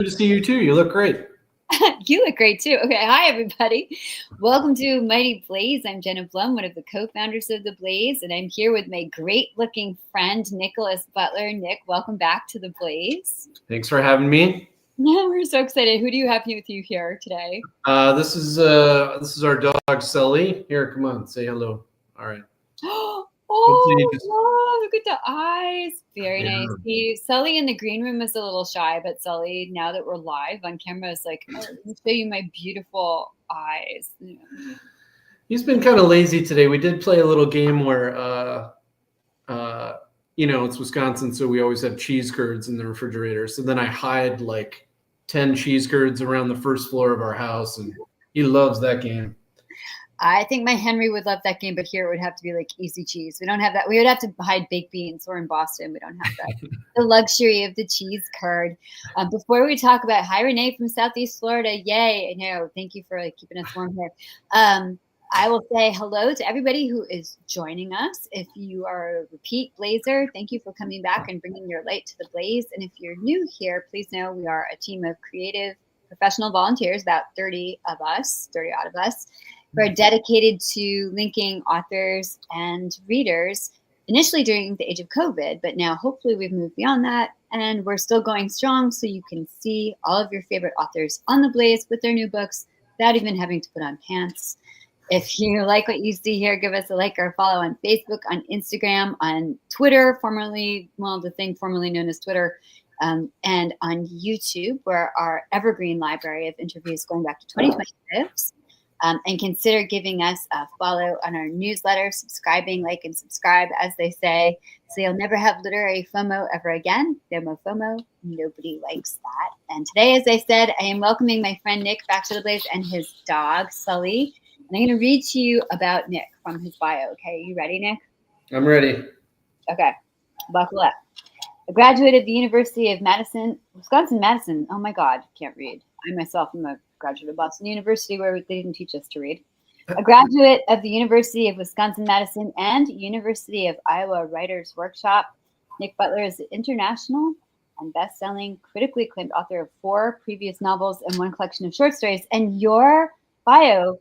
Good to see you too. You look great. You look great too. Okay, hi everybody. Welcome to Mighty Blaze. I'm Jenna Blum, one of the co-founders of the Blaze, and I'm here with my great-looking friend Nickolas Butler. Nick, welcome back to the Blaze. Thanks for having me. Yeah, we're so excited. Who do you have with you here today? This is our dog Sully. Here, come on, say hello. All right. Oh, look at the eyes. Very nice. Sully in the green room is a little shy, but Sully, now that we're live on camera, is like, oh, let me show you my beautiful eyes. He's been kind of lazy today. We did play a little game where, it's Wisconsin, so we always have cheese curds in the refrigerator. So then I hide like 10 cheese curds around the first floor of our house, and he loves that game. I think my Henry would love that game, but here it would have to be like easy cheese. We don't have that. We would have to hide baked beans. We're in Boston. We don't have that. The luxury of the cheese curd. Before we talk about, hi, Renee from Southeast Florida. Yay. I know. Thank you for keeping us warm here. I will say hello to everybody who is joining us. If you are a repeat Blazer, thank you for coming back and bringing your light to the blaze. And if you're new here, please know we are a team of creative professional volunteers, about 30 odd of us. We're dedicated to linking authors and readers, initially during the age of COVID, but now hopefully we've moved beyond that and we're still going strong, so you can see all of your favorite authors on the Blaze with their new books without even having to put on pants. If you like what you see here, give us a like or a follow on Facebook, on Instagram, on Twitter, the thing formerly known as Twitter, and on YouTube, where our evergreen library of interviews going back to 2020 lives. And consider giving us a follow on our newsletter, subscribing, like and subscribe, as they say, so you'll never have literary FOMO ever again. No FOMO, nobody likes that. And today, as I said, I am welcoming my friend Nick back to the Blaze and his dog, Sully. And I'm going to read to you about Nick from his bio. Okay, you ready, Nick? I'm ready. Okay, buckle up. A graduate of the University of Wisconsin-Madison. Oh my God, can't read. I myself am a graduate of Boston University, where they didn't teach us to read. A graduate of the University of Wisconsin-Madison and University of Iowa Writers Workshop. Nick Butler is an international and best-selling, critically acclaimed author of 4 previous novels and 1 collection of short stories. And your bio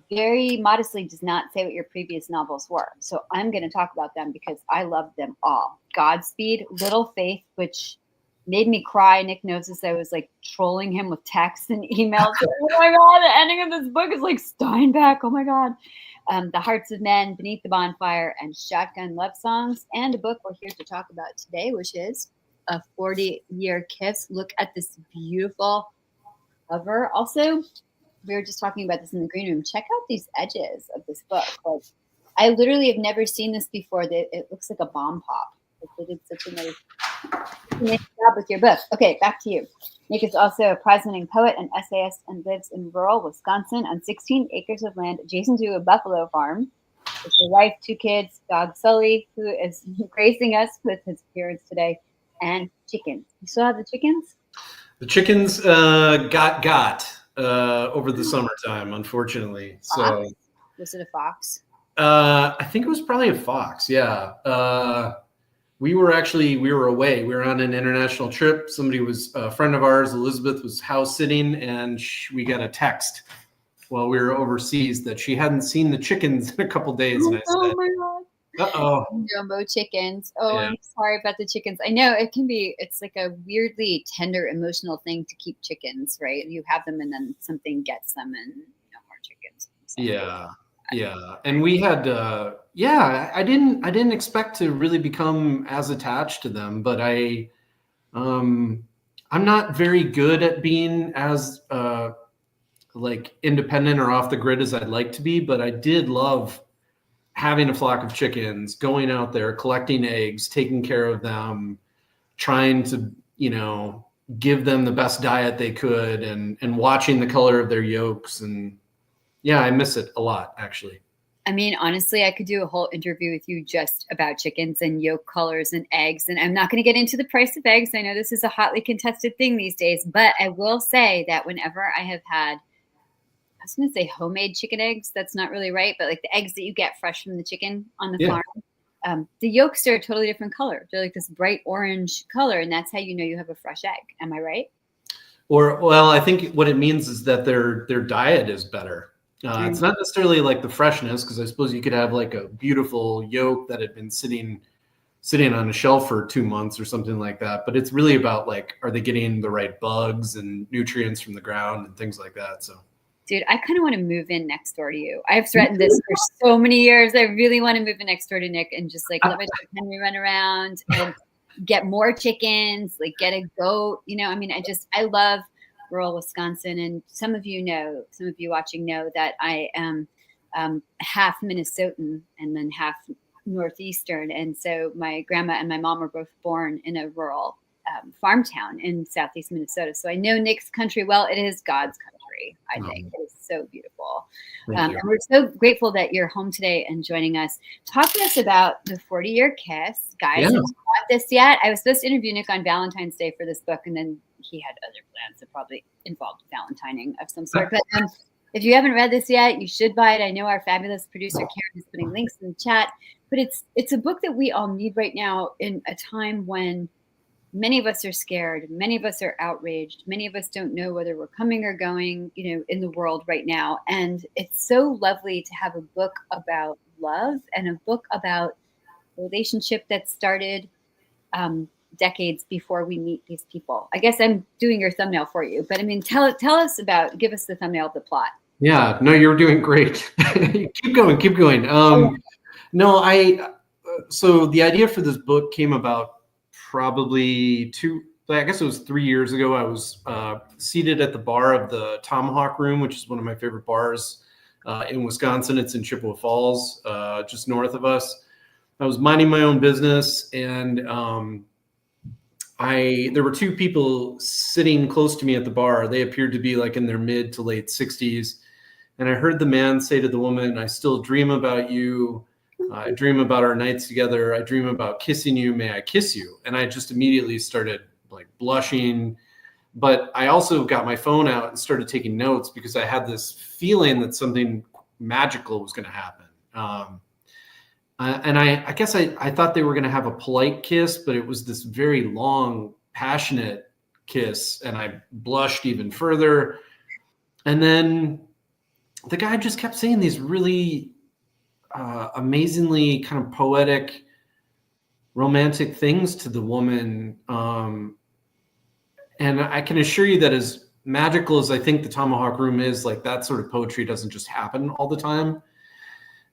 very modestly does not say what your previous novels were. So I'm going to talk about them because I love them all. Godspeed, Little Faith, which made me cry. Nick knows this. I was like trolling him with texts and emails. Oh my God, the ending of this book is like Steinbeck. Oh my God. The Hearts of Men, Beneath the Bonfire, and Shotgun Love Songs. And a book we're here to talk about today, which is A 40-Year Kiss. Look at this beautiful cover. Also, we were just talking about this in the green room. Check out these edges of this book. Like, I literally have never seen this before. It looks like a bomb pop. They did such a nice job with your book. Okay, back to you. Nick is also a prize-winning poet and essayist and lives in rural Wisconsin on 16 acres of land adjacent to a buffalo farm with his wife, 2 kids, dog Sully, who is gracing us with his appearance today, and chickens. You still have the chickens? The chickens got over the summertime, unfortunately. Fox? So was it a fox? I think it was probably a fox. Yeah. We were away. We were on an international trip. A friend of ours, Elizabeth, was house sitting, and we got a text while we were overseas that she hadn't seen the chickens in a couple days. And I said, oh my God. Uh-oh. Jumbo chickens. Oh, yeah. I'm sorry about the chickens. I know it's like a weirdly tender emotional thing to keep chickens, right? You have them and then something gets them and more chickens. So. Yeah. Yeah. And we had, I didn't expect to really become as attached to them, but I'm not very good at being as, independent or off the grid as I'd like to be, but I did love having a flock of chickens, going out there, collecting eggs, taking care of them, trying to, give them the best diet they could and watching the color of their yolks. And yeah, I miss it a lot, actually. I mean, honestly, I could do a whole interview with you just about chickens and yolk colors and eggs. And I'm not going to get into the price of eggs. I know this is a hotly contested thing these days, but I will say that whenever I have had, I was going to say homemade chicken eggs. That's not really right. But like the eggs that you get fresh from the chicken on the farm, the yolks are a totally different color. They're like this bright orange color. And that's how you know you have a fresh egg. Am I right? Or, well, I think what it means is that their diet is better. It's not necessarily like the freshness, because I suppose you could have like a beautiful yolk that had been sitting on a shelf for 2 months or something like that. But it's really about like, are they getting the right bugs and nutrients from the ground and things like that? So, dude, I kind of want to move in next door to you. I've threatened this for so many years. I really want to move in next door to Nick and just like let my dog Henry run around and get more chickens, like get a goat. You know, I mean, I love rural Wisconsin. And some of you watching know that I am half Minnesotan and then half Northeastern. And so my grandma and my mom were both born in a rural farm town in Southeast Minnesota. So I know Nick's country well. It is God's country, I think. It is so beautiful. And we're so grateful that you're home today and joining us. Talk to us about the 40-year kiss. Guys, have you bought this yet? I was supposed to interview Nick on Valentine's Day for this book, and then he had other plans that probably involved valentining of some sort. But if you haven't read this yet, you should buy it. I know our fabulous producer, Karen, is putting links in the chat. But it's a book that we all need right now in a time when many of us are scared. Many of us are outraged. Many of us don't know whether we're coming or going, in the world right now. And it's so lovely to have a book about love and a book about a relationship that started decades before we meet these people. I guess I'm doing your thumbnail for you, but I mean, give us the thumbnail of the plot. Yeah, no, you're doing great. Keep going. So the idea for this book came about probably I guess it was 3 years ago. I was seated at the bar of the Tomahawk Room, which is one of my favorite bars in Wisconsin. It's in Chippewa Falls, just north of us. I was minding my own business, and there were two people sitting close to me at the bar. They appeared to be like in their mid to late 60s. And I heard the man say to the woman, "I still dream about you. I dream about our nights together. I dream about kissing you. May I kiss you?" And I just immediately started like blushing. But I also got my phone out and started taking notes, because I had this feeling that something magical was going to happen. And I guess I thought they were going to have a polite kiss, but it was this very long, passionate kiss. And I blushed even further. And then the guy just kept saying these really amazingly kind of poetic, romantic things to the woman. And I can assure you that as magical as I think the Tomahawk Room is, like that sort of poetry doesn't just happen all the time.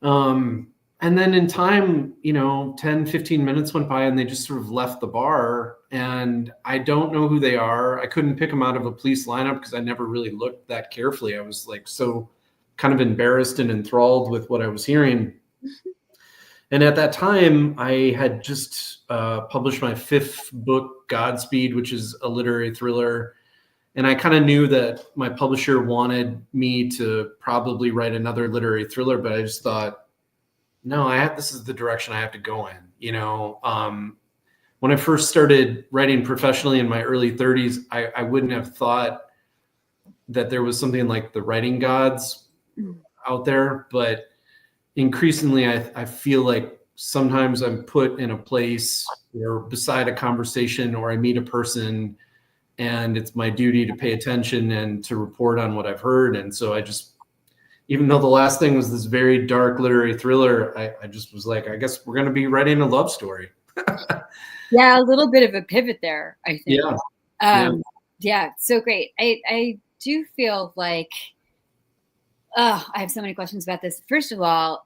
And then in time, 10, 15 minutes went by and they just sort of left the bar, and I don't know who they are. I couldn't pick them out of a police lineup because I never really looked that carefully. I was like so kind of embarrassed and enthralled with what I was hearing. And at that time, I had just published my 5th book, Godspeed, which is a literary thriller. And I kind of knew that my publisher wanted me to probably write another literary thriller, but I just thought, no, this is the direction I have to go in. When I first started writing professionally in my early 30s, I wouldn't have thought that there was something like the writing gods out there. But increasingly, I feel like sometimes I'm put in a place or beside a conversation, or I meet a person, and it's my duty to pay attention and to report on what I've heard. And so even though the last thing was this very dark literary thriller, I just was like, I guess we're going to be writing a love story. Yeah, a little bit of a pivot there, I think. Yeah. Yeah, so great. I do feel like, I have so many questions about this. First of all,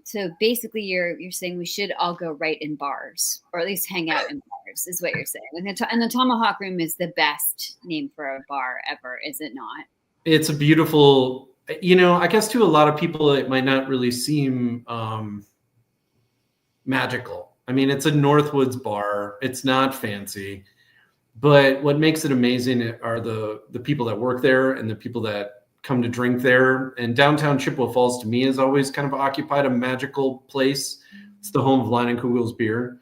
so basically you're saying we should all go write in bars, or at least hang out in bars, is what you're saying. And the Tomahawk Room is the best name for a bar ever, is it not? It's a beautiful... I guess to a lot of people, it might not really seem magical. I mean, it's a Northwoods bar. It's not fancy. But what makes it amazing are the people that work there and the people that come to drink there. And downtown Chippewa Falls, to me, has always kind of occupied a magical place. It's the home of Leinenkugel's beer.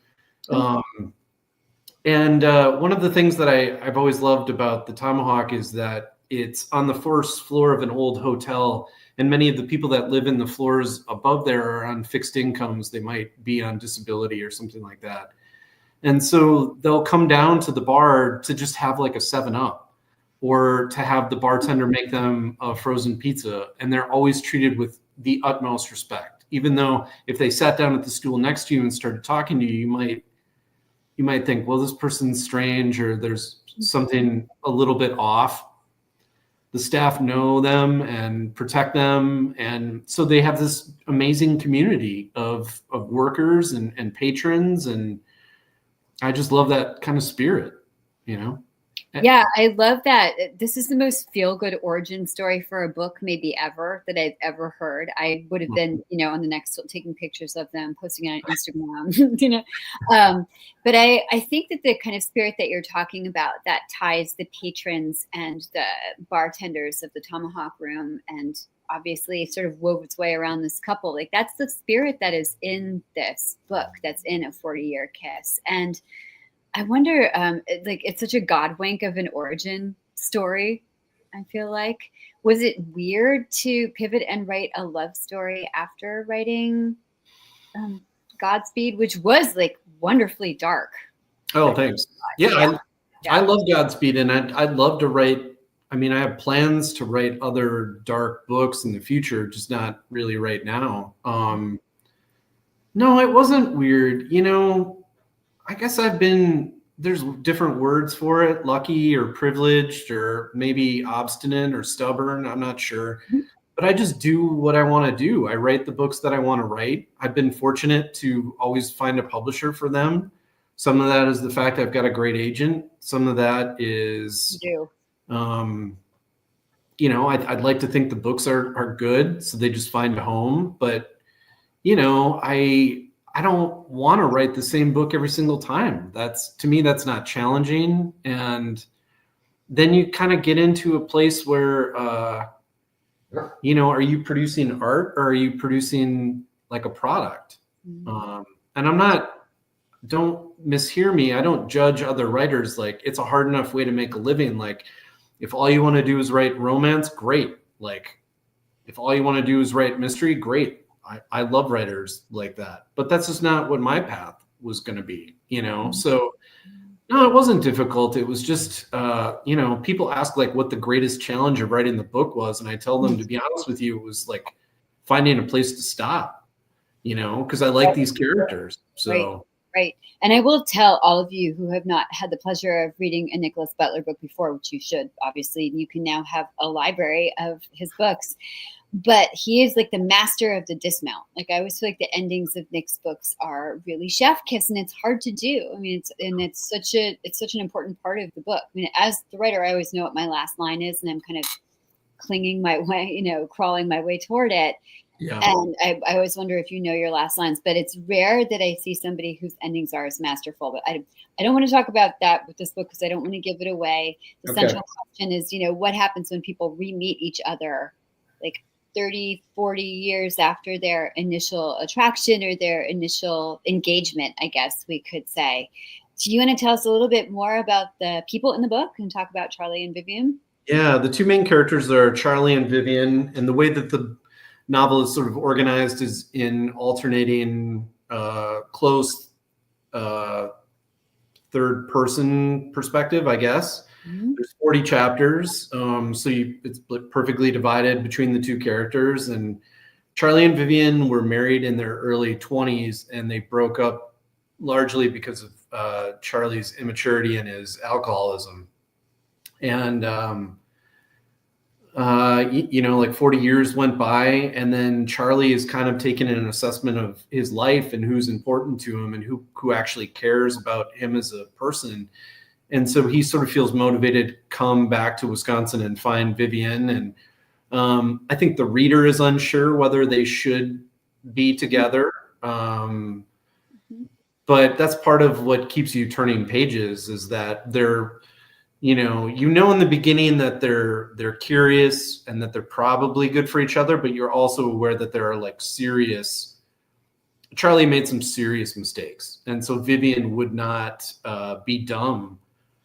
And one of the things that I've always loved about the Tomahawk is that it's on the first floor of an old hotel, and many of the people that live in the floors above there are on fixed incomes. They might be on disability or something like that. And so they'll come down to the bar to just have like a 7-Up or to have the bartender make them a frozen pizza, and they're always treated with the utmost respect. Even though if they sat down at the stool next to you and started talking to you, you might think, well, this person's strange or there's something a little bit off. The staff know them and protect them. And so they have this amazing community of workers and patrons. And I just love that kind of spirit, you know? Yeah, I love that. This is the most feel-good origin story for a book maybe ever that I've ever heard. I would have been, on the next taking pictures of them, posting it on Instagram, But I think that the kind of spirit that you're talking about that ties the patrons and the bartenders of the Tomahawk Room and obviously sort of wove its way around this couple. Like that's the spirit that is in this book, that's in A 40-Year Kiss. And I wonder, it's such a God wink of an origin story, I feel like. Was it weird to pivot and write a love story after writing Godspeed, which was like wonderfully dark? Oh, thanks. Yeah. I love Godspeed, and I'd love to write. I mean, I have plans to write other dark books in the future, just not really right now. No, it wasn't weird. I guess there's different words for it, lucky or privileged or maybe obstinate or stubborn. I'm not sure. But I just do what I want to do. I write the books that I want to write. I've been fortunate to always find a publisher for them. Some of that is the fact I've got a great agent. Some of that is, I'd like to think the books are good, so they just find a home. But, I don't want to write the same book every single time. To me, that's not challenging. And then you kind of get into a place where, are you producing art or are you producing like a product? And don't mishear me. I don't judge other writers. Like it's a hard enough way to make a living. Like if all you want to do is write romance, great. Like if all you want to do is write mystery, great. I love writers like that, but that's just not what my path was going to be, So no, it wasn't difficult. It was just, people ask like what the greatest challenge of writing the book was. And I tell them, to be honest with you, it was like finding a place to stop, because I like these characters. So. Right. And I will tell all of you who have not had the pleasure of reading a Nickolas Butler book before, which you should, obviously, you can now have a library of his books. But he is like the master of the dismount. Like I always feel like the endings of Nick's books are really chef kiss, and it's hard to do. I mean, it's such an important part of the book. I mean, as the writer, I always know what my last line is, and I'm kind of clinging my way, crawling my way toward it. Yeah. And I always wonder if you know your last lines, but it's rare that I see somebody whose endings are as masterful. But I don't want to talk about that with this book because I don't want to give it away. The central question is, what happens when people re-meet each other, like 30, 40 years after their initial attraction or their initial engagement, I guess we could say. Do you want to tell us a little bit more about the people in the book and talk about Charlie and Vivian? Yeah, the two main characters are Charlie and Vivian, and the way that the novel is sort of organized is in alternating close third person perspective, I guess. There's 40 chapters, so it's perfectly divided between the two characters. And Charlie and Vivian were married in their early 20s, and they broke up largely because of Charlie's immaturity and his alcoholism. And like 40 years went by, and then Charlie is kind of taking an assessment of his life and who's important to him and who actually cares about him as a person. And so he sort of feels motivated to come back to Wisconsin and find Vivian. And I think the reader is unsure whether they should be together. But that's part of what keeps you turning pages, is that they're, in the beginning that they're curious and that they're probably good for each other, but you're also aware that there are like Charlie made some serious mistakes. And so Vivian would not be dumb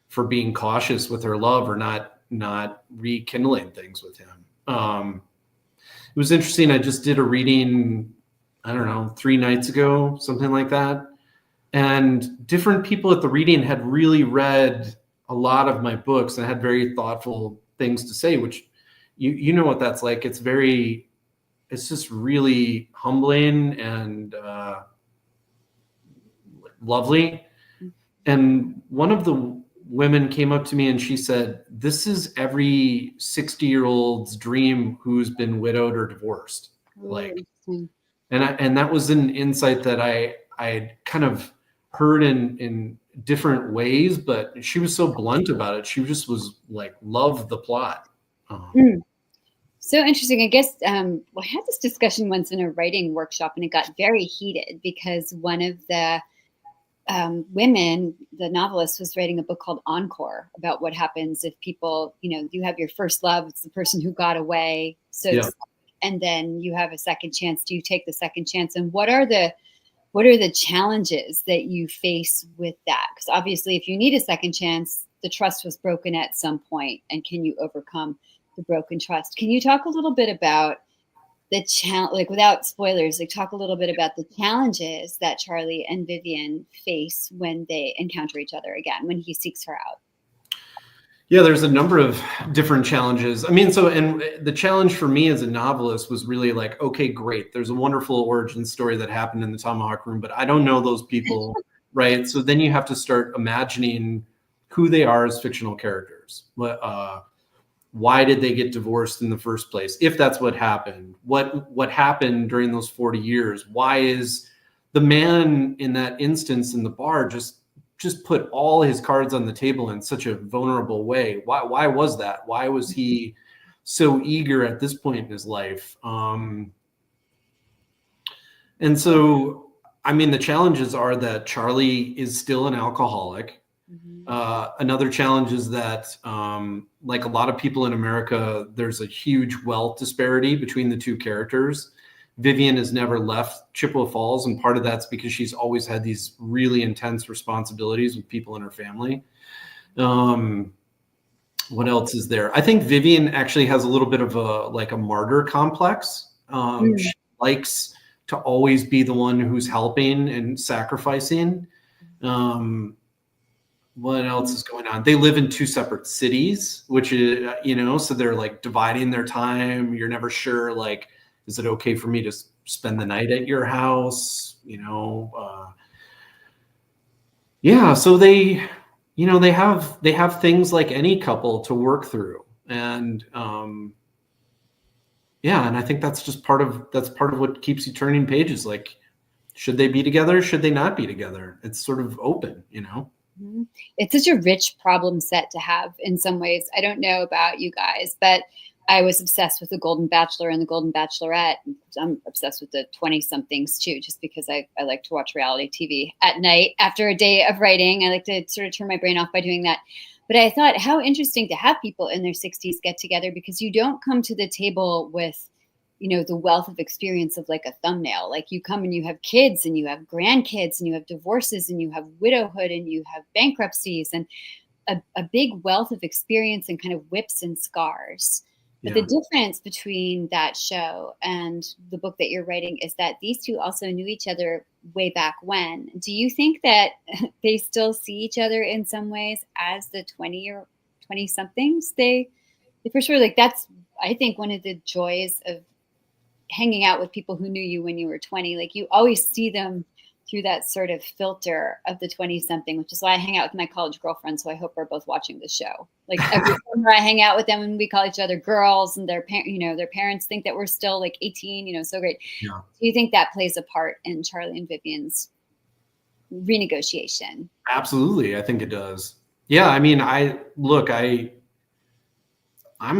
for being cautious with her love or not rekindling things with him. It was interesting. I just did a reading, I don't know, 3 nights ago, something like that. And different people at the reading had really read a lot of my books and had very thoughtful things to say, which you know what that's like. It's just really humbling and lovely. And one of the women came up to me and she said, "This is every 60-year-old's dream who's been widowed or divorced." Like, and that was an insight that I kind of heard in different ways, but she was so blunt about it. She just was like, loved the plot. So interesting. I guess I had this discussion once in a writing workshop, and it got very heated because one of the women, the novelist, was writing a book called Encore about what happens if people, you have your first love, it's the person who got away, and then you have a second chance. Do you take the second chance? And what are the challenges that you face with that? Because obviously, if you need a second chance, the trust was broken at some point, and can you overcome the broken trust? Can you talk a little bit about the challenge, like without spoilers, like talk a little bit about the challenges that Charlie and Vivian face when they encounter each other again, when he seeks her out? Yeah, there's a number of different challenges. I mean, and the challenge for me as a novelist was really like, okay, great. There's a wonderful origin story that happened in the Tomahawk Room, but I don't know those people, right? So then you have to start imagining who they are as fictional characters. Why did they get divorced in the first place? If that's what happened, what happened during those 40 years? Why is the man in that instance in the bar just put all his cards on the table in such a vulnerable way? Why was that? Why was he so eager at this point in his life? And so, I mean, the challenges are that Charlie is still an alcoholic. Another challenge is that, like a lot of people in America, there's a huge wealth disparity between the two characters. Vivian has never left Chippewa Falls, and part of that's because she's always had these really intense responsibilities with people in her family. What else is there? I think Vivian actually has a little bit of a martyr complex. She likes to always be the one who's helping and sacrificing. What else is going on? They live in two separate cities, which is, so they're like dividing their time. You're never sure, like, is it okay for me to spend the night at your house? So they have things like any couple to work through. And, and I think that's just part of what keeps you turning pages. Like, should they be together? Should they not be together? It's sort of open, It's such a rich problem set to have in some ways. I don't know about you guys, but I was obsessed with The Golden Bachelor and The Golden Bachelorette. I'm obsessed with the 20-somethings too, just because I like to watch reality TV at night after a day of writing. I like to sort of turn my brain off by doing that. But I thought how interesting to have people in their 60s get together, because you don't come to the table with, the wealth of experience of like a thumbnail. Like, you come and you have kids and you have grandkids and you have divorces and you have widowhood and you have bankruptcies and a big wealth of experience and kind of whips and scars. But the difference between that show and the book that you're writing is that these two also knew each other way back when. Do you think that they still see each other in some ways as the 20-somethings? They for sure, like, that's, I think, one of the joys of hanging out with people who knew you when you were 20. Like, you always see them through that sort of filter of the 20-something, which is why I hang out with my college girlfriends, who I hope are both watching this show. Like, every summer I hang out with them and we call each other girls, and their parents think that we're still like 18, so great. Yeah. Do you think that plays a part in Charlie and Vivian's renegotiation? Absolutely. I think it does. Yeah. I mean, I'm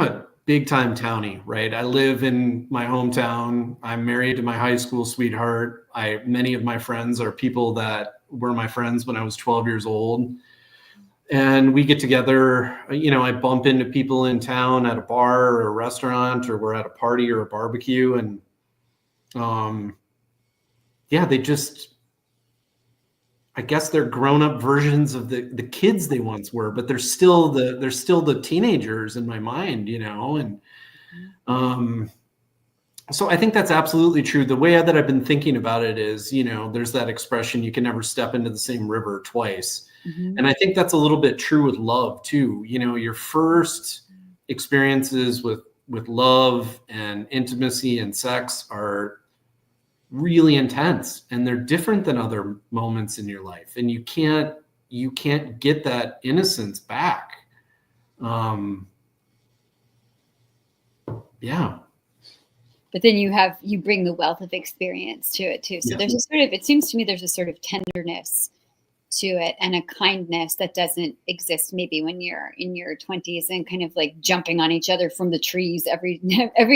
a big time townie, right? I live in my hometown. I'm married to my high school sweetheart. Many of my friends are people that were my friends when I was 12 years old. And we get together, I bump into people in town at a bar or a restaurant, or we're at a party or a barbecue. And they just, I guess they're grown-up versions of the kids they once were, but they're still the teenagers in my mind, and so I think that's absolutely true. The way that I've been thinking about it is, there's that expression, you can never step into the same river twice. And I think that's a little bit true with love too. You know, your first experiences with love and intimacy and sex are really intense, and they're different than other moments in your life, and you can't get that innocence back. Yeah. But then you bring the wealth of experience to it too. So there's a sort of, it seems to me there's a sort of tenderness to it and a kindness that doesn't exist maybe when you're in your 20s and kind of like jumping on each other from the trees every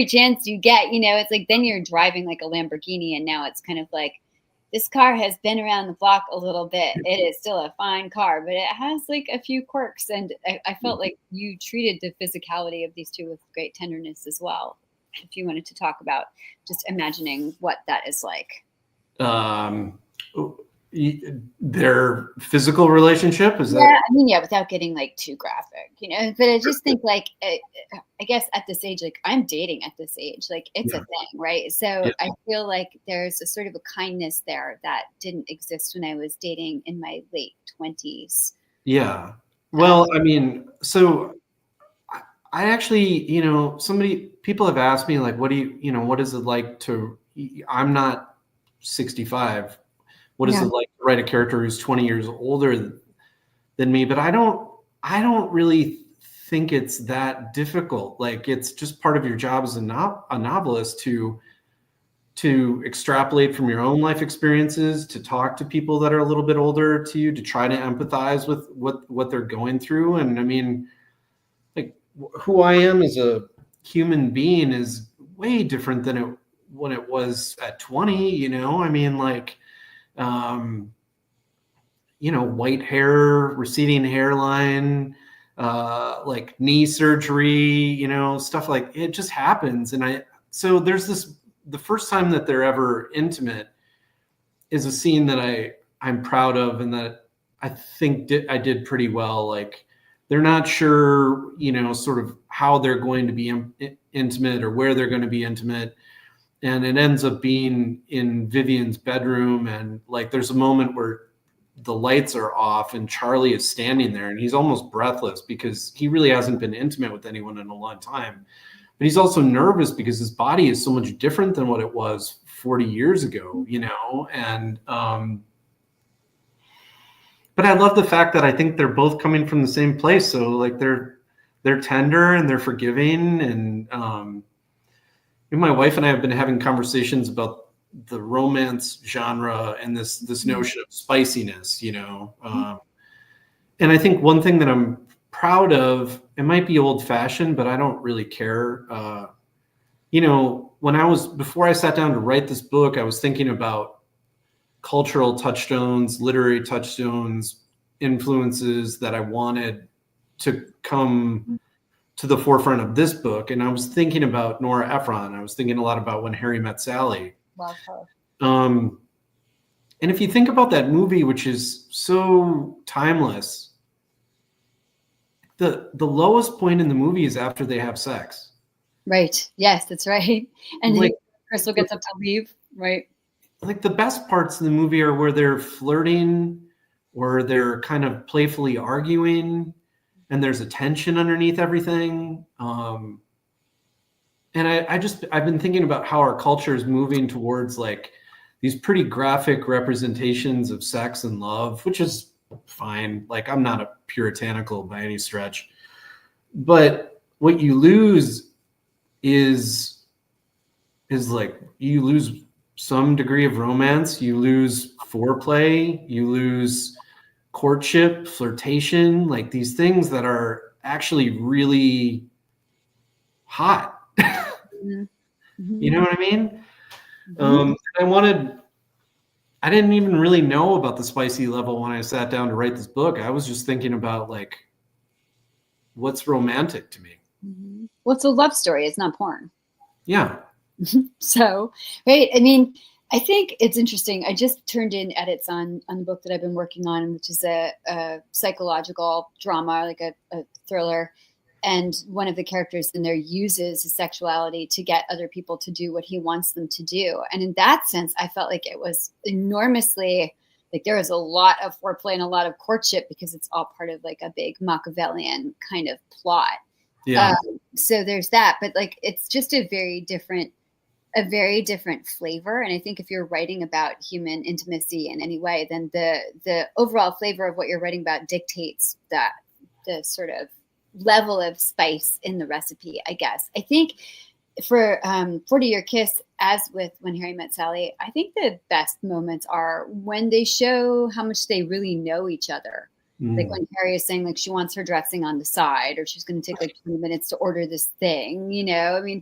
chance you get. You know, it's like then you're driving like a Lamborghini, and now it's kind of like, this car has been around the block a little bit. It is still a fine car, but it has like a few quirks. And I felt like you treated the physicality of these two with great tenderness as well. If you wanted to talk about just imagining what that is like. Their physical relationship, is that? Yeah, I mean, yeah, without getting like too graphic, you know. But I just think like, I guess at this age, like I'm dating at this age, like it's a thing, right? So I feel like there's a sort of a kindness there that didn't exist when I was dating in my late 20s. Yeah. Well, I mean, so I actually, you know, people have asked me like, what is it like to, I'm not 65. What is it like to write a character who's 20 years older than me? But I don't really think it's that difficult. Like, it's just part of your job as a novelist to extrapolate from your own life experiences, to talk to people that are a little bit older to you, to try to empathize with what they're going through. And I mean, like, who I am as a human being is way different than when it was at 20, you know? I mean, like, you know, white hair, receding hairline, like knee surgery, you know, stuff like it just happens. And so there's the first time that they're ever intimate is a scene that I'm proud of, and that I think I did pretty well. Like, they're not sure, you know, sort of how they're going to be intimate or where they're going to be intimate. And it ends up being in Vivian's bedroom. And like, there's a moment where the lights are off and Charlie is standing there and he's almost breathless because he really hasn't been intimate with anyone in a long time. But he's also nervous because his body is so much different than what it was 40 years ago, you know? And, but I love the fact that I think they're both coming from the same place. So like they're tender and they're forgiving. And my wife and I have been having conversations about the romance genre and this notion of spiciness, you know? And I think one thing that I'm proud of, it might be old fashioned, but I don't really care. You know, before I sat down to write this book, I was thinking about cultural touchstones, literary touchstones, influences that I wanted to come to the forefront of this book. And I was thinking about Nora Ephron. I was thinking a lot about When Harry Met Sally. Love her. And if you think about that movie, which is so timeless, the lowest point in the movie is after they have sex. Right. Yes, that's right. And like, Crystal gets up to leave, right? Like, the best parts in the movie are where they're flirting or they're kind of playfully arguing and there's a tension underneath everything. And I've been thinking about how our culture is moving towards like these pretty graphic representations of sex and love, which is fine. Like, I'm not a puritanical by any stretch, but what you lose is like, you lose some degree of romance, you lose foreplay, you lose courtship, flirtation, like these things that are actually really hot. You know what I mean? I didn't even really know about the spicy level when I sat down to write this book. I was just thinking about like, what's romantic to me? Well, it's a love story. It's not porn. Yeah. So, right. I mean, I think it's interesting. I just turned in edits on the book that I've been working on, which is a psychological drama, like a thriller. And one of the characters in there uses his sexuality to get other people to do what he wants them to do. And in that sense, I felt like it was enormously Like there is a lot of foreplay and a lot of courtship because it's all part of like a big Machiavellian kind of plot. Yeah. So there's that, but like it's just a very different flavor. And I think if you're writing about human intimacy in any way, then the overall flavor of what you're writing about dictates the sort of level of spice in the recipe, I guess. I think for 40 Year Kiss, as with When Harry Met Sally, I think the best moments are when they show how much they really know each other. Like when Harry is saying like she wants her dressing on the side, or she's going to take like 20 minutes to order this thing, you know, I mean,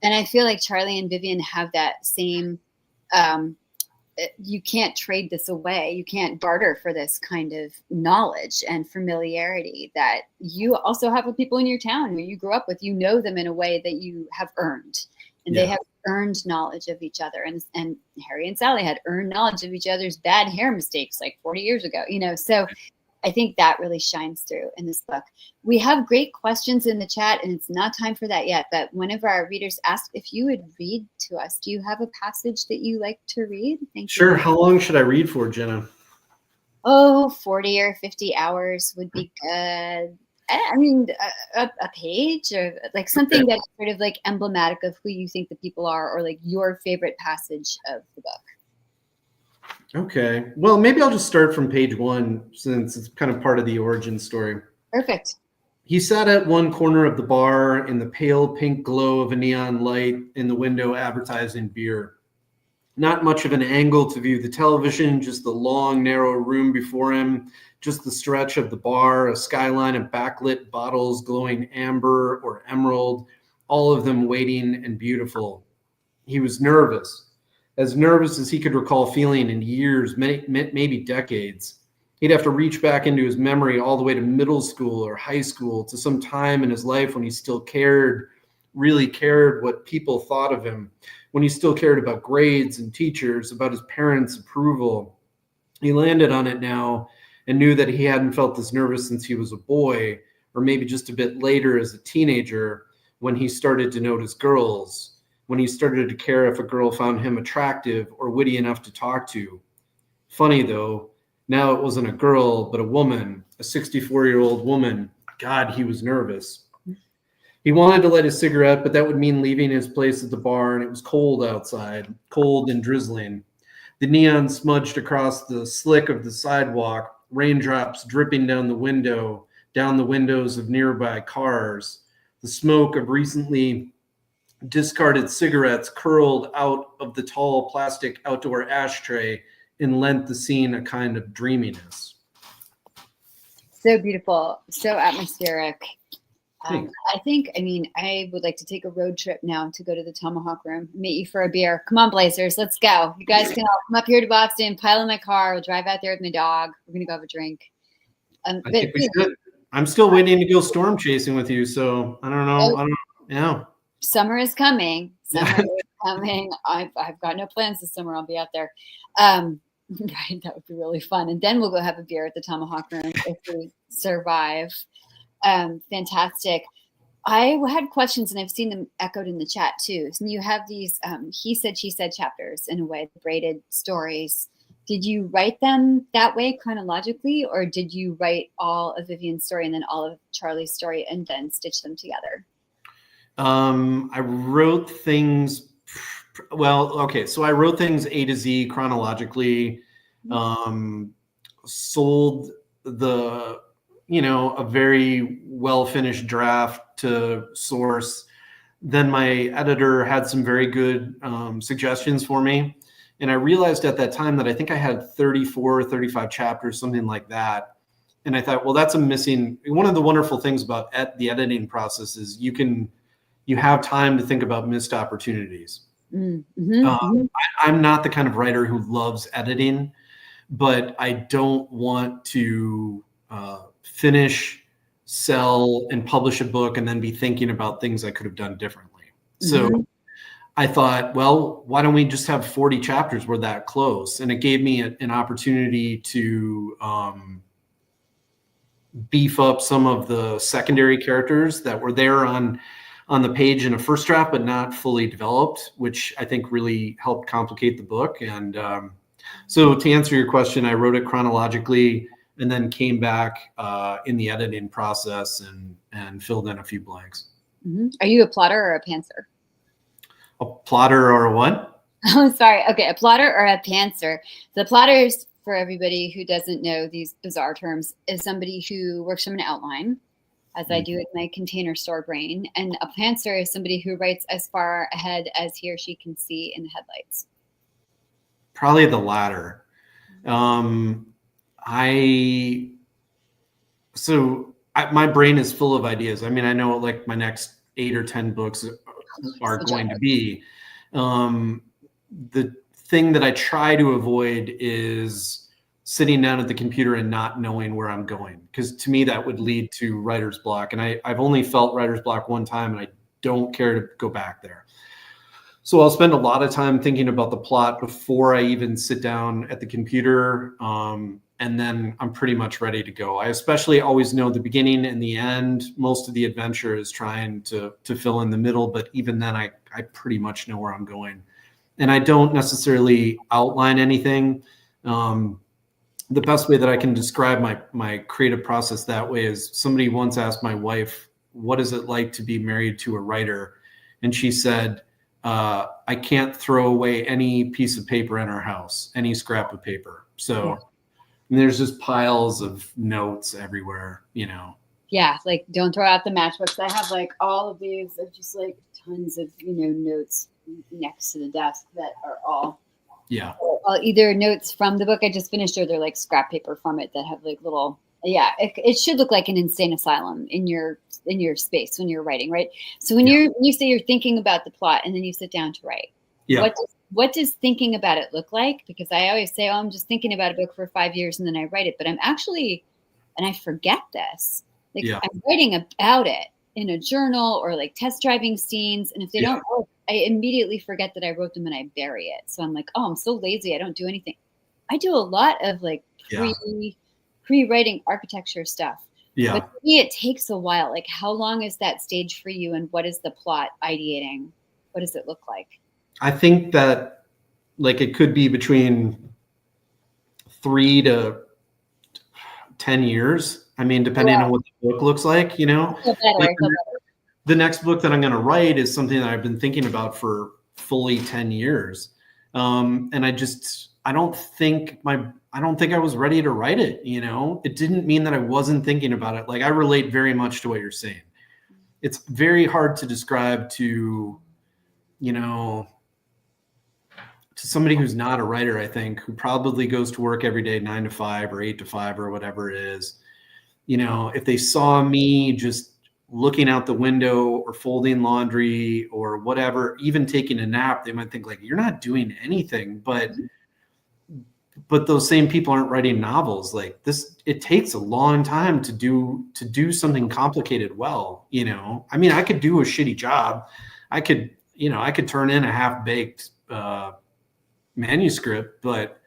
and I feel like Charlie and Vivian have that same, you can't trade this away. You can't barter for this kind of knowledge and familiarity that you also have with people in your town who you grew up with. You know them in a way that you have earned, and they have earned knowledge of each other. And Harry and Sally had earned knowledge of each other's bad hair mistakes like 40 years ago, you know, so I think that really shines through in this book. We have great questions in the chat, and it's not time for that yet, but one of our readers asked if you would read to us. Do you have a passage that you like to read? Thank you. Sure. How long should I read for, Jenna? Oh, 40 or 50 hours would be good. I mean, a page or like something that's sort of like emblematic of who you think the people are, or like your favorite passage of the book. Okay. Well, maybe I'll just start from page 1 since it's kind of part of the origin story. Perfect. He sat at one corner of the bar in the pale pink glow of a neon light in the window advertising beer. Not much of an angle to view the television, just the long, narrow room before him, just the stretch of the bar, a skyline of backlit bottles glowing amber or emerald, all of them waiting and beautiful. He was nervous. As nervous as he could recall feeling in years, maybe decades. He'd have to reach back into his memory all the way to middle school or high school, to some time in his life when he still cared, really cared what people thought of him, when he still cared about grades and teachers, about his parents' approval. He landed on it now and knew that he hadn't felt this nervous since he was a boy, or maybe just a bit later as a teenager, when he started to notice girls, when he started to care if a girl found him attractive or witty enough to talk to. Funny though, now it wasn't a girl, but a woman, a 64-year-old woman. God, he was nervous. He wanted to light a cigarette, but that would mean leaving his place at the bar, and it was cold outside, cold and drizzling. The neon smudged across the slick of the sidewalk, raindrops dripping down the windows of nearby cars. The smoke of recently discarded cigarettes curled out of the tall plastic outdoor ashtray and lent the scene a kind of dreaminess. So beautiful, so atmospheric. I would like to take a road trip now to go to the Tomahawk Room, meet you for a beer. Come on, Blazers, let's go. You guys can all come up here to Boston, pile in my car. We'll drive out there with my dog. We're going to go have a drink. I think we should. I'm still waiting to go storm chasing with you, so I don't know. Summer is coming. I've got no plans this summer. I'll be out there. Right, that would be really fun. And then we'll go have a beer at the Tomahawk Room if we survive. Fantastic. I had questions, and I've seen them echoed in the chat too. So you have these he said, she said chapters in a way, braided stories. Did you write them that way chronologically, or did you write all of Vivian's story and then all of Charlie's story and then stitch them together? I wrote things. So I wrote things A to Z chronologically. Sold a very well finished draft to source. Then my editor had some very good suggestions for me. And I realized at that time that I think I had 34 or 35 chapters, something like that. And I thought, well, that's one of the wonderful things about the editing process is you have time to think about missed opportunities. I'm not the kind of writer who loves editing, but I don't want to finish, sell, and publish a book and then be thinking about things I could have done differently. So I thought, well, why don't we just have 40 chapters? We're that close. And it gave me an opportunity to beef up some of the secondary characters that were there on the page in a first draft, but not fully developed, which I think really helped complicate the book. And So to answer your question, I wrote it chronologically and then came back in the editing process and filled in a few blanks. Mm-hmm. Are you a plotter or a pantser? A plotter or a what? Oh, sorry. Okay, a plotter or a pantser. The plotters, for everybody who doesn't know these bizarre terms, is somebody who works from an outline, as I do with my container store brain. And a pantser is somebody who writes as far ahead as he or she can see in the headlights. Probably the latter. My brain is full of ideas. I mean, I know like my next 8 or 10 books are going to be. The thing that I try to avoid is sitting down at the computer and not knowing where I'm going, because to me that would lead to writer's block. And I've only felt writer's block one time, and I don't care to go back there. So I'll spend a lot of time thinking about the plot before I even sit down at the computer. And then I'm pretty much ready to go. I especially always know the beginning and the end. Most of the adventure is trying to fill in the middle, but even then I pretty much know where I'm going. And I don't necessarily outline anything. The best way that I can describe my creative process that way is, somebody once asked my wife, what is it like to be married to a writer? And she said, I can't throw away any piece of paper in our house, any scrap of paper. So yeah. There's just piles of notes everywhere, you know. Yeah, like don't throw out the matchbooks. I have like all of these of just like tons of, notes next to the desk that are all either notes from the book I just finished, or they're like scrap paper from it that have like little it should look like an insane asylum in your space when you're writing, right? So when you say you're thinking about the plot and then you sit down to write, what does thinking about it look like? Because I always say, I'm just thinking about a book for 5 years and then I write it, but I'm actually, and I forget this, I'm writing about it in a journal or like test driving scenes, and if they don't work, I immediately forget that I wrote them and I bury it. So I'm like, I'm so lazy, I don't do anything. I do a lot of like pre-writing architecture stuff. Yeah. But to me, it takes a while. Like, how long is that stage for you, and what is the plot ideating? What does it look like? I think that like it could be between 3 to 10 years. I mean, depending on what the book looks like, the next book that I'm going to write is something that I've been thinking about for fully 10 years. And I don't think I was ready to write it. It didn't mean that I wasn't thinking about it. Like, I relate very much to what you're saying. It's very hard to describe to somebody who's not a writer, I think, who probably goes to work every day, 9 to 5 or 8 to 5 or whatever it is. If they saw me just looking out the window or folding laundry or whatever, even taking a nap, they might think like, you're not doing anything. But those same people aren't writing novels like this. It takes a long time to do something complicated well. I mean, I could do a shitty job. I could turn in a half-baked manuscript, but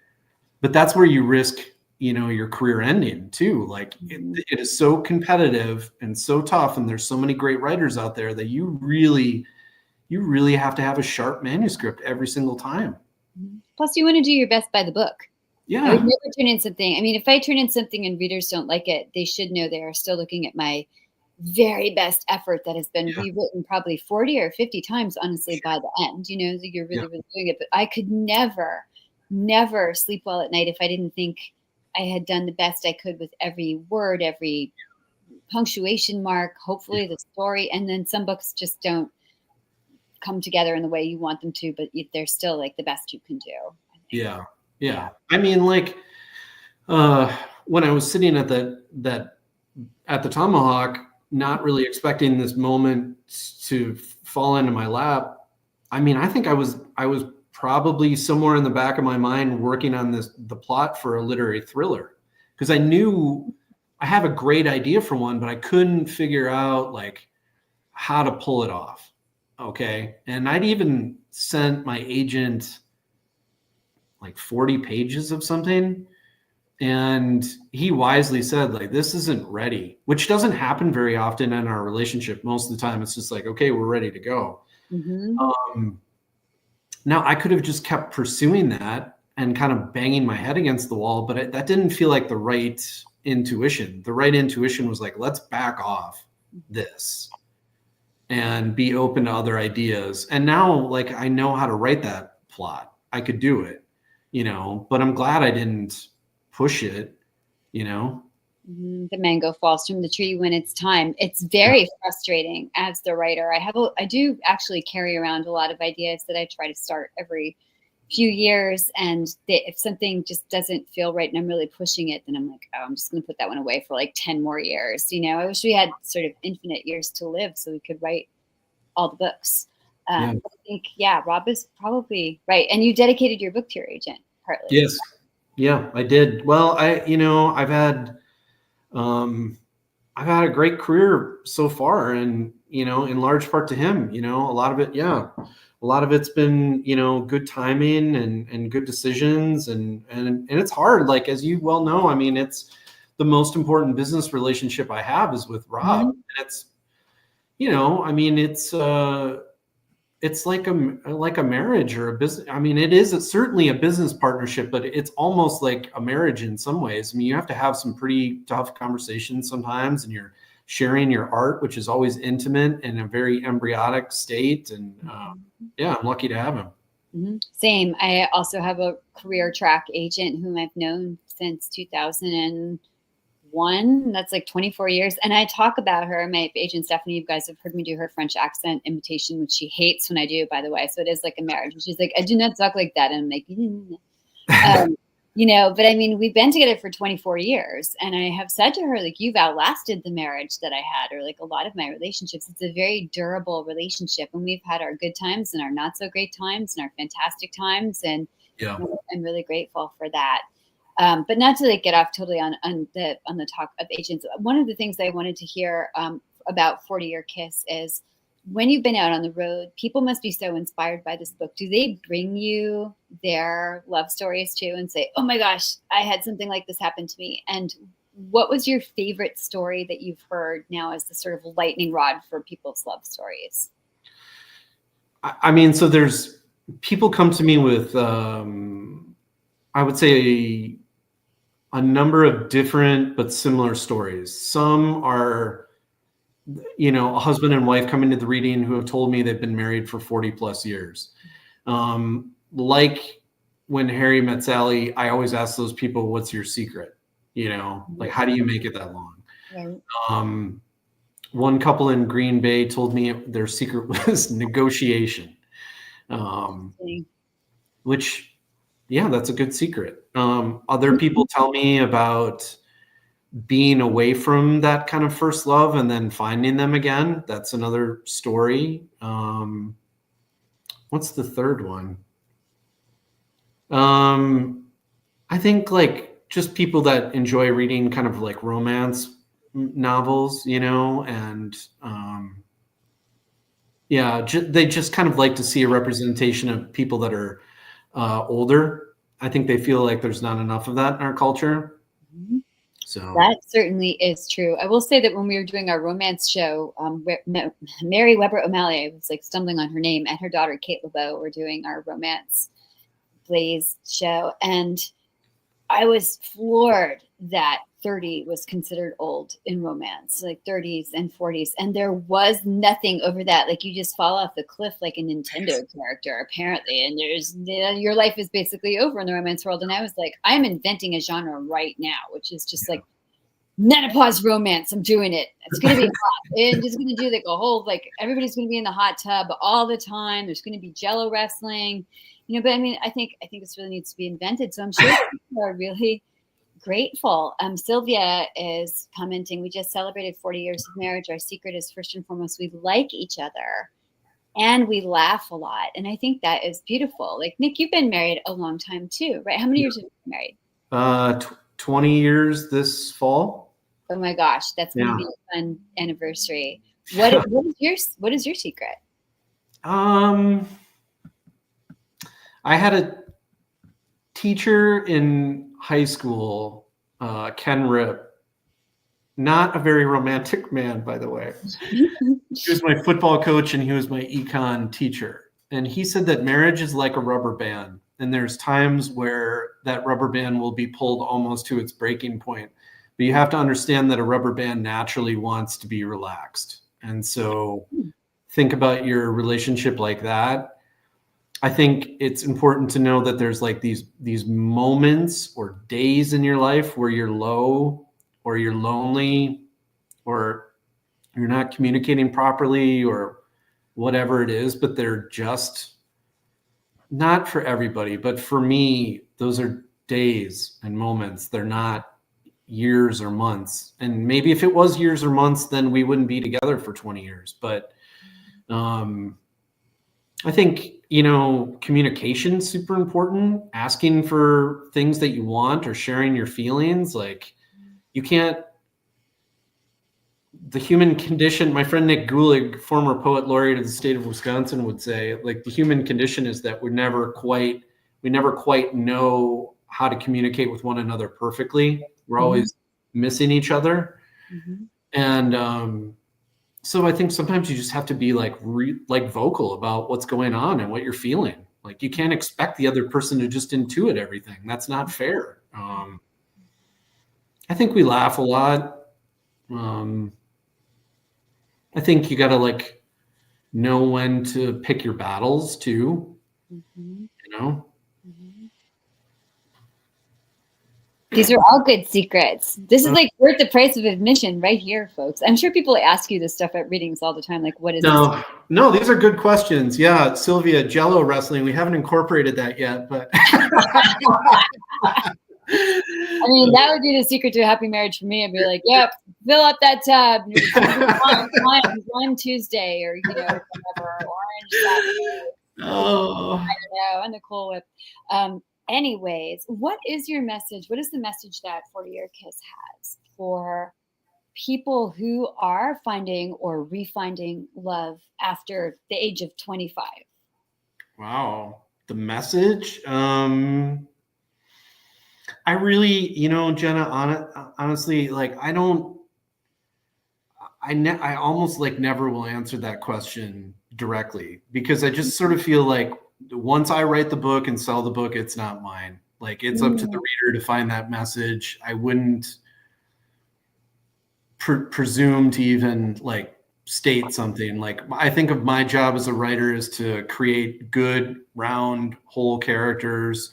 that's where you risk your career ending too. Like, it is so competitive and so tough, and there's so many great writers out there that you really have to have a sharp manuscript every single time. Plus, you want to do your best by the book. Yeah, I would never turn in something. I mean, if I turn in something and readers don't like it, they should know they are still looking at my very best effort that has been rewritten probably 40 or 50 times, honestly, by the end. You're really doing it. But I could never sleep well at night if I didn't think I had done the best I could with every word, every punctuation mark, hopefully the story. And then some books just don't come together in the way you want them to, but they're still like the best you can do. Yeah. I mean, like, when I was sitting at the Tomahawk, not really expecting this moment to fall into my lap. I mean, I think I was probably somewhere in the back of my mind working on the plot for a literary thriller, because I knew I have a great idea for one, but I couldn't figure out like how to pull it off. Okay. And I'd even sent my agent like 40 pages of something, and he wisely said, like, this isn't ready, which doesn't happen very often in our relationship. Most of the time it's just like, okay, we're ready to go. Now I could have just kept pursuing that and kind of banging my head against the wall, but that didn't feel like the right intuition. The right intuition was like, let's back off this and be open to other ideas. And now, like, I know how to write that plot. I could do it, but I'm glad I didn't push it, The mango falls from the tree when it's time. It's very frustrating as the writer. I do actually carry around a lot of ideas that I try to start every few years, and if something just doesn't feel right and I'm really pushing it, then I'm like, oh, I'm just going to put that one away for like 10 more years. I wish we had sort of infinite years to live so we could write all the books. I think, Rob is probably right. And you dedicated your book to your agent partly. Yes. Yeah, I did. Well, I've had a great career so far, and, in large part to him, a lot of it. Yeah. A lot of it's been, good timing and good decisions, and it's hard. Like, as you well know, I mean, it's the most important business relationship I have is with Rob. And it's, I mean, it's like a marriage or a business. I mean, it's certainly a business partnership, but it's almost like a marriage in some ways. I mean, you have to have some pretty tough conversations sometimes, and you're sharing your art, which is always intimate and a very embryonic state. And I'm lucky to have him. Same. I also have a career track agent whom I've known since 2001. That's like 24 years. And I talk about her, my agent Stephanie. You guys have heard me do her French accent imitation, which she hates when I do, by the way. So it is like a marriage. And she's like, I do not talk like that. And I'm like, but I mean, we've been together for 24 years, and I have said to her, like, you've outlasted the marriage that I had, or like a lot of my relationships. It's a very durable relationship, and we've had our good times and our not so great times and our fantastic times. And I'm really grateful for that. But not to like get off totally on the talk of agents. One of the things I wanted to hear about 40-Year Kiss is, when you've been out on the road, people must be so inspired by this book. Do they bring you their love stories too and say, oh my gosh, I had something like this happen to me? And what was your favorite story that you've heard now as the sort of lightning rod for people's love stories? I mean, so there's people come to me with, I would say, a number of different but similar stories. Some are, a husband and wife come into the reading who have told me they've been married for 40 plus years. Like when Harry met Sally, I always ask those people, what's your secret? Like, how do you make it that long? Right. One couple in Green Bay told me their secret was negotiation, which, that's a good secret. Other people tell me about being away from that kind of first love and then finding them again. That's another story. What's the third one? I think like just people that enjoy reading kind of like romance novels, and they just kind of like to see a representation of people that are older. I think they feel like there's not enough of that in our culture. So that certainly is true. I will say that when we were doing our romance show, Mary Weber O'Malley, I was like stumbling on her name, and her daughter Kate LeBeau were doing our romance Blaze show, and I was floored that 30 was considered old in romance, like 30s and 40s, and there was nothing over that. Like, you just fall off the cliff like a Nintendo character, apparently, and your life is basically over in the romance world. And I was like, I'm inventing a genre right now, which is just like menopause romance. I'm doing it. It's going to be hot. I'm just going to do like a whole, like, everybody's going to be in the hot tub all the time. There's going to be Jello wrestling, but I mean, I think this really needs to be invented. So I'm sure people are really grateful. Sylvia is commenting, we just celebrated 40 years of marriage. Our secret is, first and foremost, we like each other and we laugh a lot. And I think that is beautiful. Like, Nick, you've been married a long time too, right? How many years have you been married? 20 years this fall. Oh my gosh, that's going to be a fun anniversary. What is your secret? I had a teacher in high school, Ken Rip, not a very romantic man, by the way. He was my football coach and he was my econ teacher. And he said that marriage is like a rubber band. And there's times where that rubber band will be pulled almost to its breaking point. But you have to understand that a rubber band naturally wants to be relaxed. And so think about your relationship like that. I think it's important to know that there's like these moments or days in your life where you're low or you're lonely or you're not communicating properly or whatever it is, but they're just not for everybody. But for me, those are days and moments. They're not years or months. And maybe if it was years or months, then we wouldn't be together for 20 years. But I think, communication is super important. Asking for things that you want or sharing your feelings. Like the human condition, my friend Nick Gulig, former poet laureate of the state of Wisconsin, would say, like, the human condition is that we never quite know how to communicate with one another perfectly. We're always missing each other. And so I think sometimes you just have to be like vocal about what's going on and what you're feeling. Like, you can't expect the other person to just intuit everything. That's not fair. I think we laugh a lot. I think you got to know when to pick your battles too. These are all good secrets. This is like worth the price of admission right here, folks. I'm sure people ask you this stuff at readings all the time. Like, what is this? No, these are good questions. Yeah, Sylvia, Jello wrestling. We haven't incorporated that yet, but I mean, that would be the secret to a happy marriage for me. I'd be like, yep, fill up that tub. Lime Tuesday, or whatever, orange Saturday. Oh, I don't know, and the Cool Whip. Anyways, what is your message? What is the message that 40 Year Kiss has for people who are finding or refinding love after the age of 25? Wow, the message. I really, Jenna, honestly, I almost never will answer that question directly, because I just sort of feel like once I write the book and sell the book, it's not mine. Like, it's up to the reader to find that message. I wouldn't presume to even state something. Like, I think of my job as a writer is to create good, round, whole characters,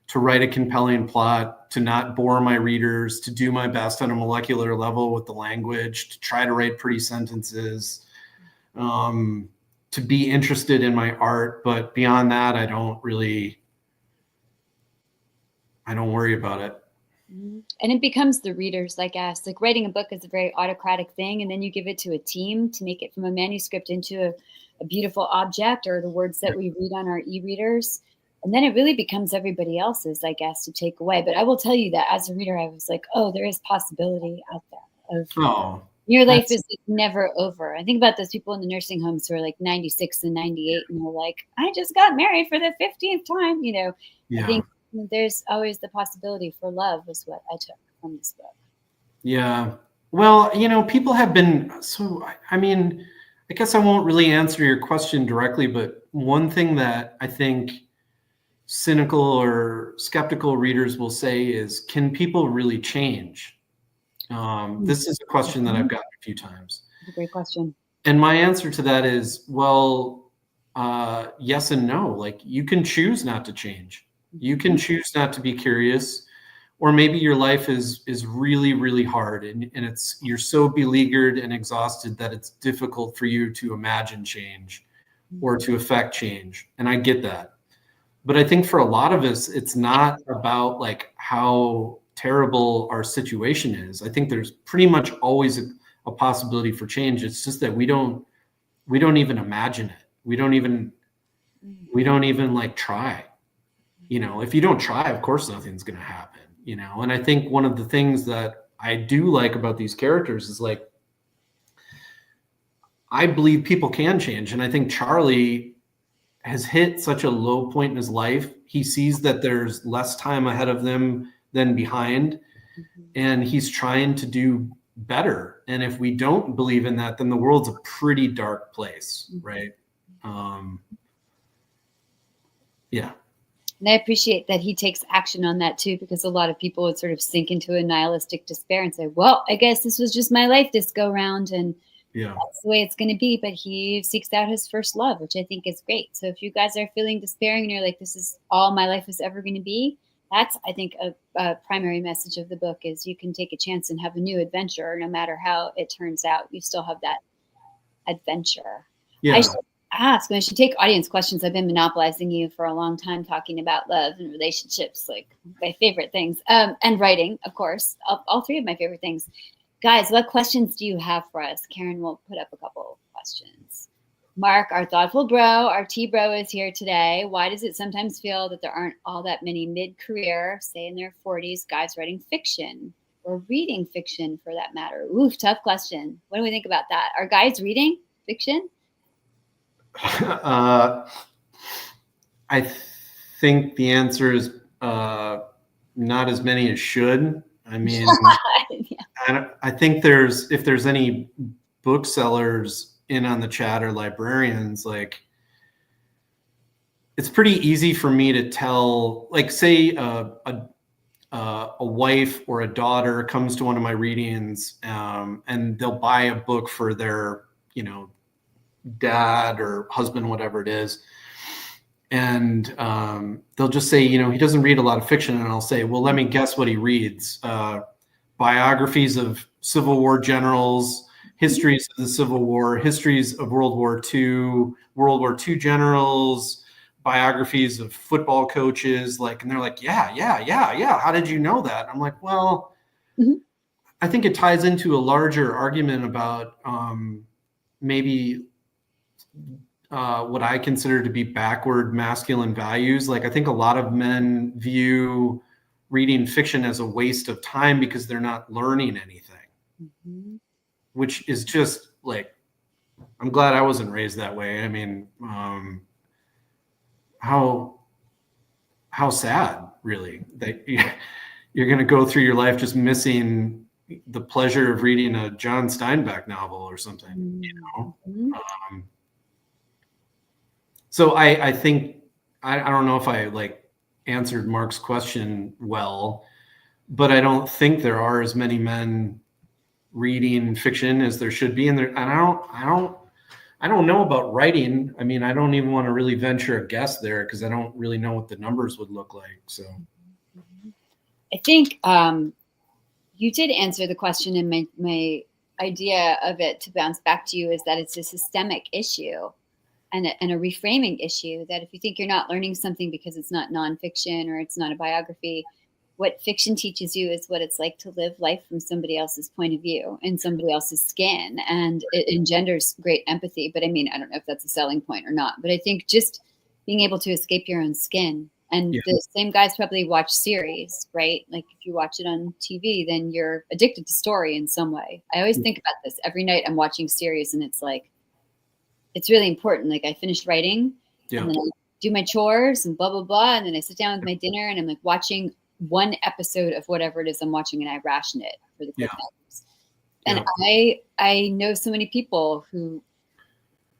to write a compelling plot, to not bore my readers, to do my best on a molecular level with the language, to try to write pretty sentences, to be interested in my art. But beyond that, I don't worry about it. And it becomes the readers like us. Like, writing a book is a very autocratic thing, and then you give it to a team to make it from a manuscript into a beautiful object, or the words that we read on our e-readers. And then it really becomes everybody else's, I guess, to take away. But I will tell you that as a reader, I was like, oh, there is possibility out there of your life is never over. I think about those people in the nursing homes who are 96 and 98, and they're like, I just got married for the 50th time. Yeah. I think there's always the possibility for love, is what I took from this book. Yeah. Well, people have been, I guess I won't really answer your question directly, but one thing that I think cynical or skeptical readers will say is, can people really change? This is a question that I've gotten a few times. That's a great question. And my answer to that is, well, yes and no. You can choose not to change. You can choose not to be curious, or maybe your life is really, really hard, and you're so beleaguered and exhausted that it's difficult for you to imagine change or to affect change. And I get that. But I think for a lot of us, it's not about how terrible our situation is. I think there's pretty much always a possibility for change. It's just that we don't even imagine it. We don't even try. If you don't try, of course nothing's going to happen. And I think one of the things that I do like about these characters is I believe people can change. And I think Charlie has hit such a low point in his life. He sees that there's less time ahead of them than behind, and he's trying to do better. And if we don't believe in that, then the world's a pretty dark place, right? Yeah. And I appreciate that he takes action on that too, because a lot of people would sort of sink into a nihilistic despair and say, well, I guess this was just my life this go round, and that's the way it's going to be. But he seeks out his first love, which I think is great. So if you guys are feeling despairing and you're like, this is all my life is ever going to be, that's, I think, a primary message of the book is you can take a chance and have a new adventure. No matter how it turns out, you still have that adventure. Yeah. I should ask, and I should take audience questions. I've been monopolizing you for a long time, talking about love and relationships, like my favorite things, and writing, of course, all three of my favorite things. Guys, what questions do you have for us? Karen will put up a couple questions. Mark, our thoughtful bro, our T-bro is here today. Why does it sometimes feel that there aren't all that many mid-career, say in their 40s, guys writing fiction or reading fiction for that matter? Oof, tough question. What do we think about that? Are guys reading fiction? I think the answer is not as many as should. I mean, yeah. I think if there's any booksellers in on the chat or librarians, like, it's pretty easy for me to tell, like, say a wife or a daughter comes to one of my readings, and they'll buy a book for their, dad or husband, whatever it is. And they'll just say, he doesn't read a lot of fiction. And I'll say, well, let me guess what he reads. Biographies of Civil War generals, histories of the Civil War, histories of World War II generals, biographies of football coaches. Like, and they're like, yeah. How did you know that? I'm like, well, I think it ties into a larger argument about maybe what I consider to be backward masculine values. Like, I think a lot of men view reading fiction as a waste of time because they're not learning anything, which is just like, I'm glad I wasn't raised that way. I mean, how sad, really, that you're going to go through your life just missing the pleasure of reading a John Steinbeck novel or something, So I think, I don't know if I answered Mark's question well, but I don't think there are as many men reading fiction as there should be. And I don't know about writing. I mean, I don't even want to really venture a guess there because I don't really know what the numbers would look like. So I think you did answer the question, and my idea of it to bounce back to you is that it's a systemic issue. And a reframing issue, that if you think you're not learning something because it's not nonfiction or it's not a biography, what fiction teaches you is what it's like to live life from somebody else's point of view and somebody else's skin. And it engenders great empathy. But I mean, I don't know if that's a selling point or not, but I think just being able to escape your own skin. And the same guys probably watch series, right? Like, if you watch it on TV, then you're addicted to story in some way. I always think about this. Every night I'm watching series, and it's like, it's really important. Like, I finished writing and then I do my chores and blah, blah, blah. And then I sit down with my dinner and I'm like watching one episode of whatever it is I'm watching, and I ration it for the quick times. And I know so many people who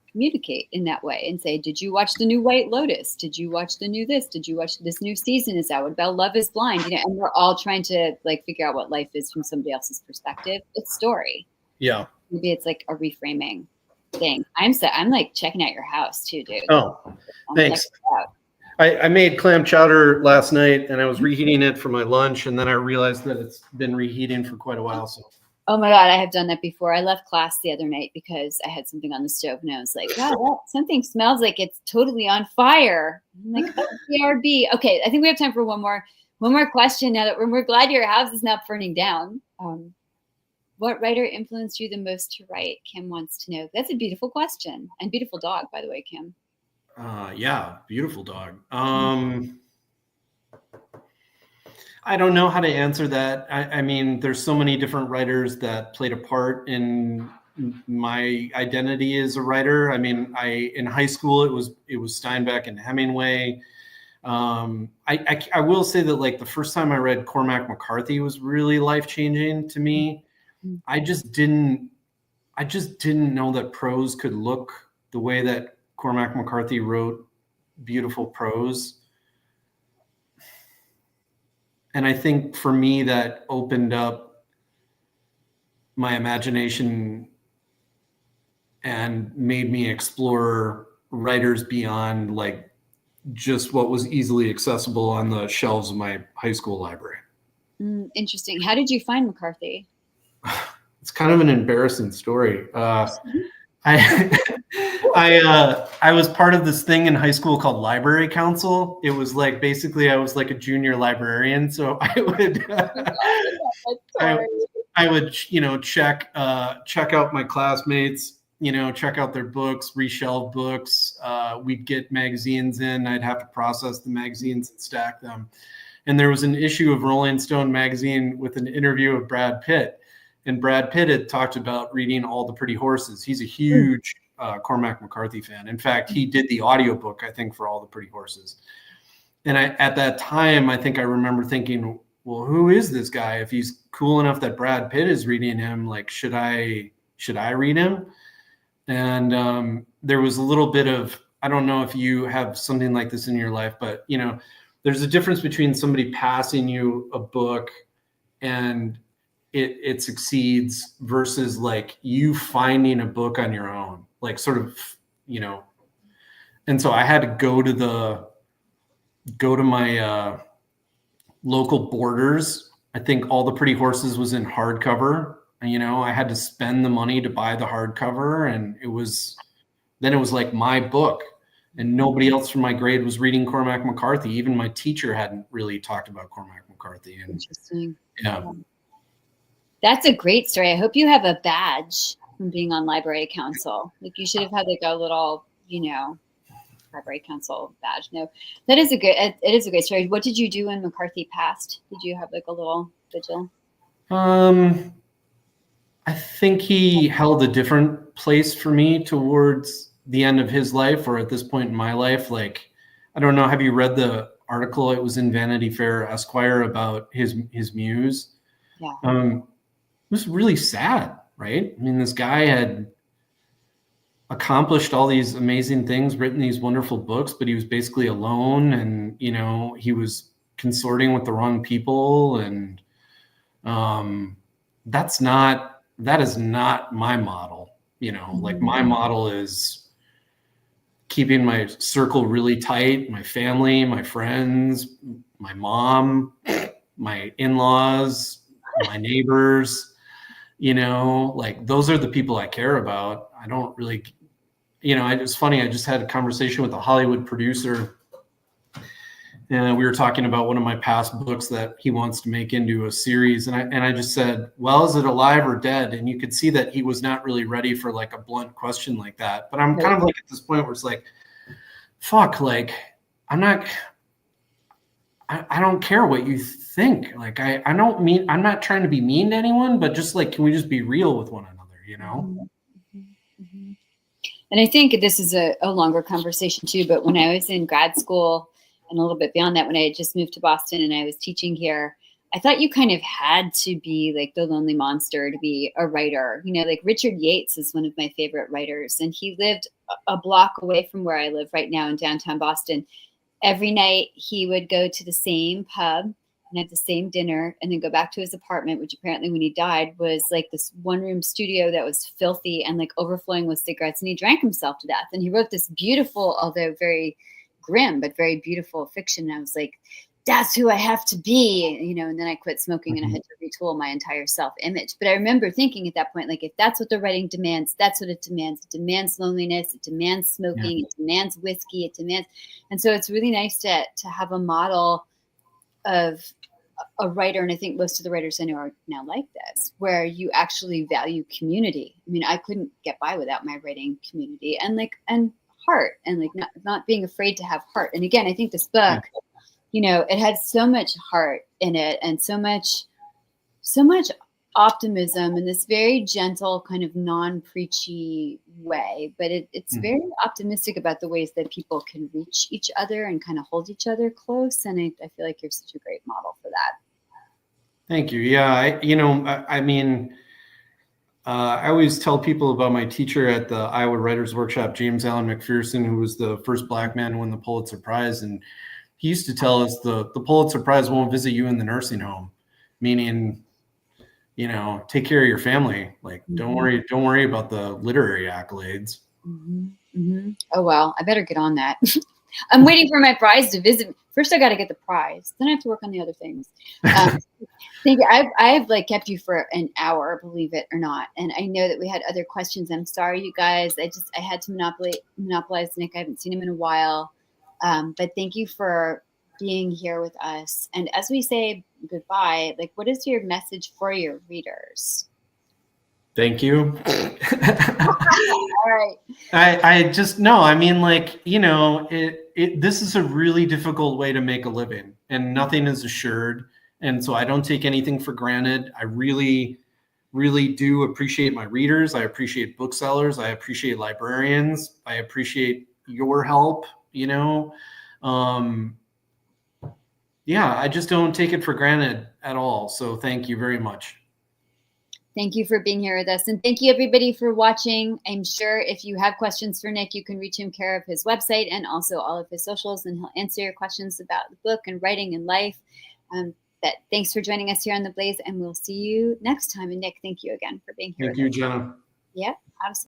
communicate in that way and say, did you watch the new White Lotus? Did you watch the new this? Did you watch this new season is out with Bell? Love is Blind. And we're all trying to figure out what life is from somebody else's perspective. It's story. Yeah. Maybe it's like a reframing thing. I'm like checking out your house too, dude. Oh, thanks. I made clam chowder last night, and I was reheating it for my lunch, and then I realized that it's been reheating for quite a while. So. Oh my God, I have done that before. I left class the other night because I had something on the stove, and I was like, God, something smells like it's totally on fire. I'm like, oh, BRB. Okay, I think we have time for one more question. Now that we're glad your house is not burning down. What writer influenced you the most to write? Kim wants to know. That's a beautiful question. And beautiful dog, by the way, Kim. Yeah, beautiful dog. I don't know how to answer that. I mean, there's so many different writers that played a part in my identity as a writer. I mean, in high school, it was Steinbeck and Hemingway. I will say that the first time I read Cormac McCarthy was really life-changing to me. I just didn't know that prose could look the way that Cormac McCarthy wrote beautiful prose. And I think for me, that opened up my imagination and made me explore writers beyond like just what was easily accessible on the shelves of my high school library. Interesting. How did you find McCarthy? It's kind of an embarrassing story. I I was part of this thing in high school called library council. It was like basically I was like a junior librarian, so I would check out my classmates, check out their books, reshelve books. We'd get magazines in. I'd have to process the magazines and stack them. And there was an issue of Rolling Stone magazine with an interview of Brad Pitt. And Brad Pitt had talked about reading All the Pretty Horses. He's a huge Cormac McCarthy fan. In fact, he did the audiobook, I think, for All the Pretty Horses. And at that time, I think I remember thinking, well, who is this guy? If he's cool enough that Brad Pitt is reading him, like, should I read him? And there was a little bit of, I don't know if you have something like this in your life, but, there's a difference between somebody passing you a book and it succeeds versus like you finding a book on your own, like sort of, and so I had to go to my local Borders. I think All the Pretty Horses was in hardcover, and, I had to spend the money to buy the hardcover, and it was like my book, and nobody else from my grade was reading Cormac McCarthy. Even my teacher hadn't really talked about Cormac McCarthy. And interesting. Yeah. That's a great story. I hope you have a badge from being on library council. Like you should have had like a little, library council badge. No, it is a great story. What did you do when McCarthy passed? Did you have like a little vigil? I think he held a different place for me towards the end of his life, or at this point in my life. Like, I don't know. Have you read the article? It was in Vanity Fair Esquire about his muse. Yeah. It was really sad, right? I mean, this guy had accomplished all these amazing things, written these wonderful books, but he was basically alone, and he was consorting with the wrong people, and that is not my model. Like my model is keeping my circle really tight, my family, my friends, my mom, my in-laws, my neighbors, like those are the people I care about. I don't really, it's funny. I just had a conversation with a Hollywood producer, and we were talking about one of my past books that he wants to make into a series. And I just said, well, is it alive or dead? And you could see that he was not really ready for like a blunt question like that. But I'm kind of like at this point where it's like, fuck, like I'm not, I don't care what you think. Like, I'm not trying to be mean to anyone, but just like, can we just be real with one another, Mm-hmm. And I think this is a longer conversation too, but when I was in grad school and a little bit beyond that, when I had just moved to Boston and I was teaching here, I thought you kind of had to be like the lonely monster to be a writer. Like Richard Yates is one of my favorite writers, and he lived a block away from where I live right now in downtown Boston. Every night he would go to the same pub and have the same dinner and then go back to his apartment, which apparently when he died was like this one-room studio that was filthy and like overflowing with cigarettes, and he drank himself to death. And he wrote this beautiful, although very grim, but very beautiful fiction. And I was like, that's who I have to be, and then I quit smoking and I had to retool my entire self-image. But I remember thinking at that point, like, if that's what the writing demands, that's what it demands. It demands loneliness. It demands smoking. Yeah. It demands whiskey. It demands. And so it's really nice to have a model of a writer. And I think most of the writers I know are now like this, where you actually value community. I mean, I couldn't get by without my writing community and heart, and like not being afraid to have heart. And again, I think this book, it had so much heart in it and so much optimism in this very gentle kind of non-preachy way, but it's very optimistic about the ways that people can reach each other and kind of hold each other close. And I feel like you're such a great model for that. Thank you. Yeah. I always tell people about my teacher at the Iowa Writers Workshop, James Allen McPherson, who was the first Black man to win the Pulitzer Prize. And he used to tell us the Pulitzer Prize won't visit you in the nursing home, meaning, you know, take care of your family. Like, don't worry about the literary accolades. Oh, well, I better get on that. I'm waiting for my prize to visit. First, I got to get the prize. Then I have to work on the other things. Thank you. I've like kept you for an hour, believe it or not. And I know that we had other questions. I'm sorry, you guys. I had to monopolize Nick. I haven't seen him in a while. But thank you for being here with us. And as we say goodbye, like, what is your message for your readers? Thank you. All right. I just, no, I mean, like, you know, this is a really difficult way to make a living, and nothing is assured. And so I don't take anything for granted. I really, really do appreciate my readers. I appreciate booksellers. I appreciate librarians. I appreciate your help, you know. Yeah, I just don't take it for granted at all. So thank you very much. Thank you for being here with us. And thank you, everybody, for watching. I'm sure if you have questions for Nick, you can reach him care of his website and also all of his socials, and he'll answer your questions about the book and writing and life. Thanks for joining us here on The Blaze, and we'll see you next time. And Nick, thank you again for being here. Thank you, Jenna. Yep, absolutely.